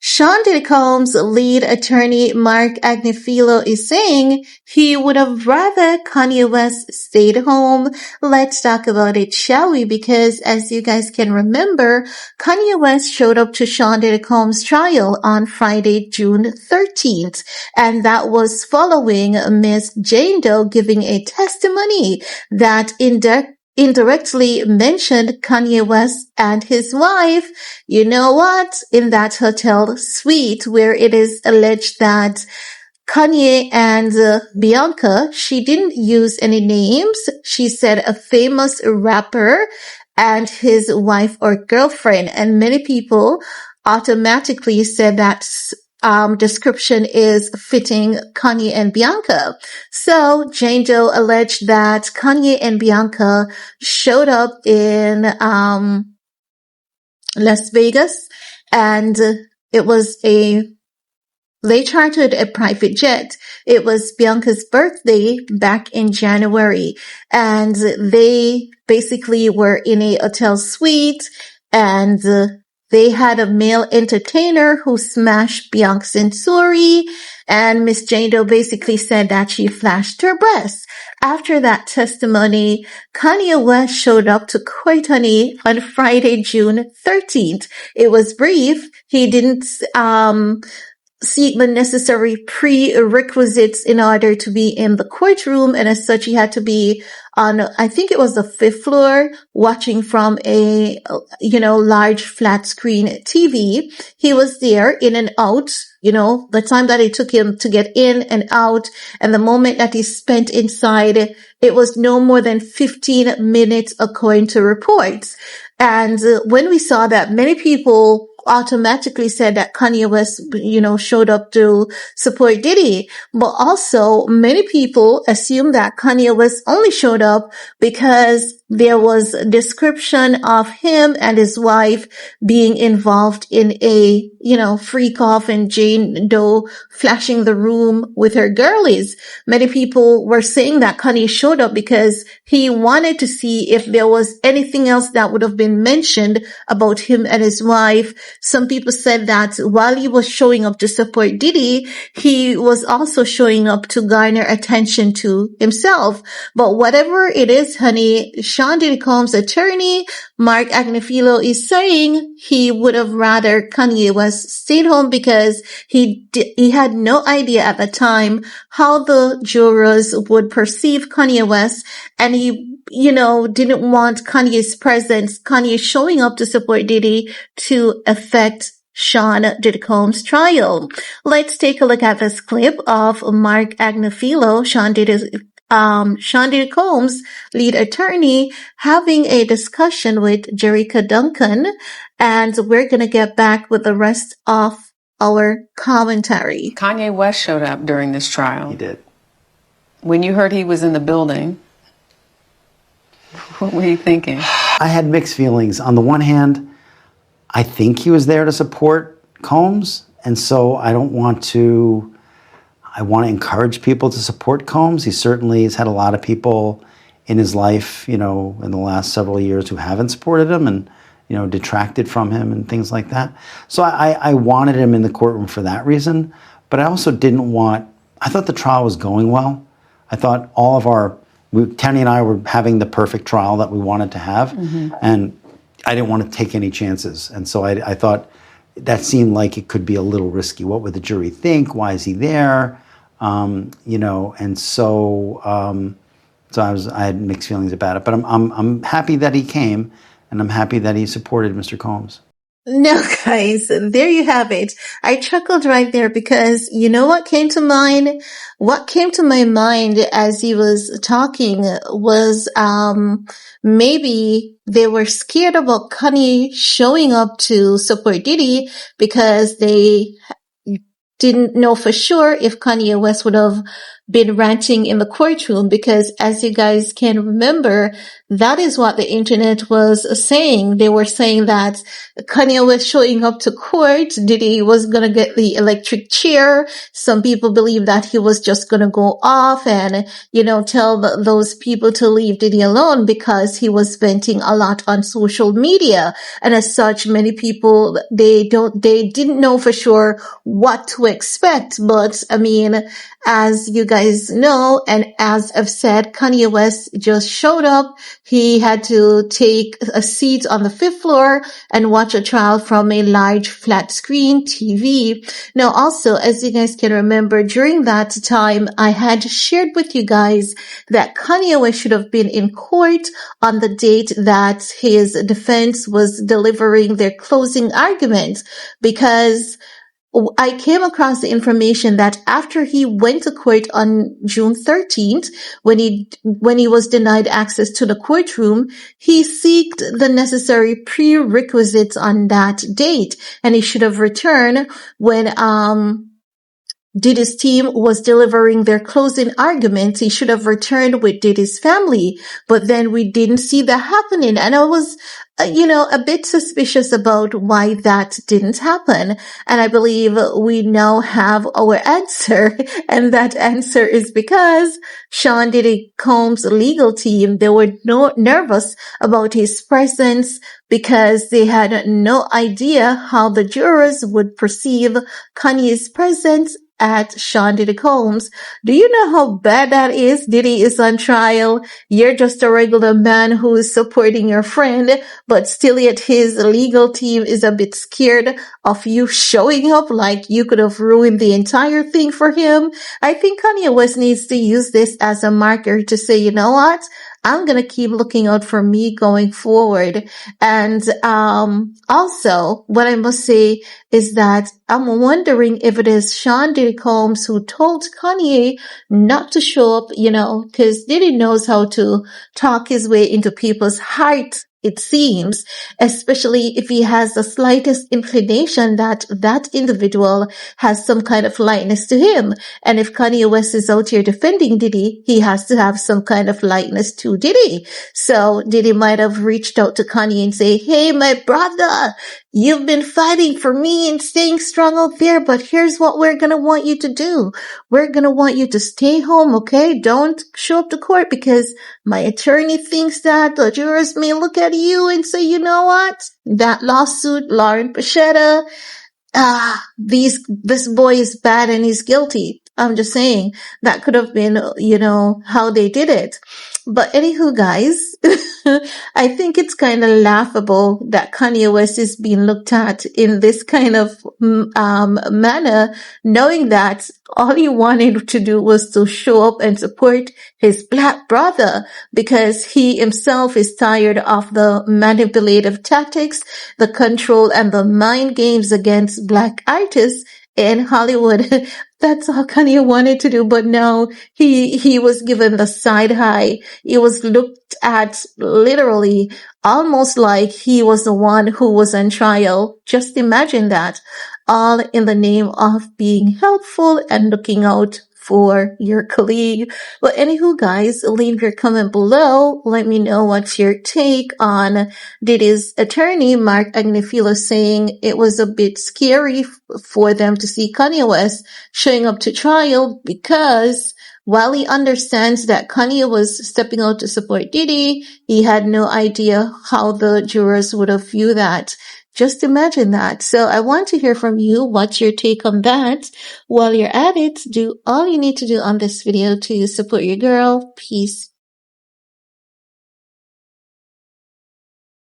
Sean Diddy Combs' lead attorney Marc Agnifilo is saying he would have rather Kanye West stayed home. Let's talk about it, shall we? Because as you guys can remember, Kanye West showed up to Sean Diddy Combs' trial on Friday, June 13th, and that was following Miss Jane Doe giving a testimony that indirectly mentioned Kanye West and his wife, you know what, in that hotel suite where it is alleged that Kanye and Bianca, she didn't use any names. She said a famous rapper and his wife or girlfriend. And many people automatically said that description is fitting Kanye and Bianca. So Jane Doe alleged that Kanye and Bianca showed up in Las Vegas, and they chartered a private jet. It was Bianca's birthday back in January, and they basically were in a hotel suite, and they had a male entertainer who smashed Bianca's Sensori, and Miss Jane Doe basically said that she flashed her breasts. After that testimony, Kanye West showed up to Court Honey on Friday, June 13th. It was brief. He didn't seek the necessary prerequisites in order to be in the courtroom, and as such he had to be on, I think it was the 5th floor, watching from a large flat screen TV. He was there in and out, the time that it took him to get in and out, and the moment that he spent inside, it was no more than 15 minutes according to reports. And when we saw that, many people automatically said that Kanye West, showed up to support Diddy. But also, many people assumed that Kanye West only showed up because there was a description of him and his wife being involved in a, freak off and Jane Doe flashing the room with her girlies. Many people were saying that Kanye showed up because he wanted to see if there was anything else that would have been mentioned about him and his wife. Some people said that while he was showing up to support Diddy, he was also showing up to garner attention to himself. But whatever it is, honey, Sean Diddy Combs' attorney, Marc Agnifilo, is saying he would have rather Kanye West stayed home because he had no idea at the time how the jurors would perceive Kanye West, and he didn't want Kanye's presence, Kanye showing up to support Diddy, to affect Sean Diddy Combs' trial. Let's take a look at this clip of Marc Agnifilo, Sean Diddy Combs' lead attorney, having a discussion with Jerica Duncan, and we're going to get back with the rest of our commentary. Kanye West showed up during this trial. He did. When you heard he was in the building, what were you thinking? I had mixed feelings. On the one hand, I think he was there to support Combs, and so I want to encourage people to support Combs. He certainly has had a lot of people in his life, in the last several years who haven't supported him and, detracted from him and things like that. So I wanted him in the courtroom for that reason, but I also I thought the trial was going well. I thought Tony and I were having the perfect trial that we wanted to have, and I didn't want to take any chances. And so I thought that seemed like it could be a little risky. What would the jury think? Why is he there? And so I had mixed feelings about it. But I'm happy that he came, and I'm happy that he supported Mr. Combs. No, guys, there you have it. I chuckled right there because you know what came to mind? What came to my mind as he was talking was maybe they were scared about Kanye showing up to support Diddy because they didn't know for sure if Kanye West would have been ranting in the courtroom, because as you guys can remember, that is what the internet was saying. They were saying that Kanye was showing up to court. Diddy was going to get the electric chair. Some people believe that he was just going to go off and, tell those people to leave Diddy alone because he was venting a lot on social media. And as such, many people, they didn't know for sure what to expect. But I mean, as you guys know, and as I've said, Kanye West just showed up. He had to take a seat on the 5th floor and watch a trial from a large flat screen TV. Now, also, as you guys can remember, during that time, I had shared with you guys that Kanye West should have been in court on the date that his defense was delivering their closing argument, because I came across the information that after he went to court on June 13th, when he was denied access to the courtroom, he sought the necessary prerequisites on that date, and he should have returned when Diddy's team was delivering their closing arguments. He should have returned with Diddy's family, but then we didn't see that happening. And I was, a bit suspicious about why that didn't happen. And I believe we now have our answer. And that answer is because Sean Diddy Combs' legal team, they were nervous about his presence because they had no idea how the jurors would perceive Kanye's presence at Sean Diddy Combs. Do you know how bad that is? Diddy is on trial. You're just a regular man who is supporting your friend, but still yet his legal team is a bit scared of you showing up, like you could have ruined the entire thing for him. I think Kanye West needs to use this as a marker to say, you know what? I'm going to keep looking out for me going forward. And also, what I must say is that I'm wondering if it is Sean Diddy Combs who told Kanye not to show up, because Diddy knows how to talk his way into people's hearts, it seems, especially if he has the slightest inclination that that individual has some kind of likeness to him. And if Kanye West is out here defending Diddy, he has to have some kind of likeness to Diddy. So Diddy might have reached out to Kanye and say, hey, my brother, you've been fighting for me and staying strong out there, but here's what we're going to want you to do. We're going to want you to stay home, okay? Don't show up to court because my attorney thinks that the jurors may look at you and say, you know what? That lawsuit, Lauren Pachetta, this boy is bad and he's guilty. I'm just saying that could have been, how they did it. But anywho, guys, I think it's kind of laughable that Kanye West is being looked at in this kind of manner, knowing that all he wanted to do was to show up and support his black brother, because he himself is tired of the manipulative tactics, the control, and the mind games against black artists in Hollywood. That's all Kanye wanted to do, but no, he was given the side eye. He was looked at literally almost like he was the one who was on trial. Just imagine that. All in the name of being helpful and looking out for your colleague. But anywho, guys, leave your comment below. Let me know what's your take on Diddy's attorney, Marc Agnifilo, saying it was a bit scary for them to see Kanye West showing up to trial, because while he understands that Kanye was stepping out to support Diddy, he had no idea how the jurors would have viewed that. Just imagine that. So I want to hear from you. What's your take on that? While you're at it, do all you need to do on this video to support your girl. Peace.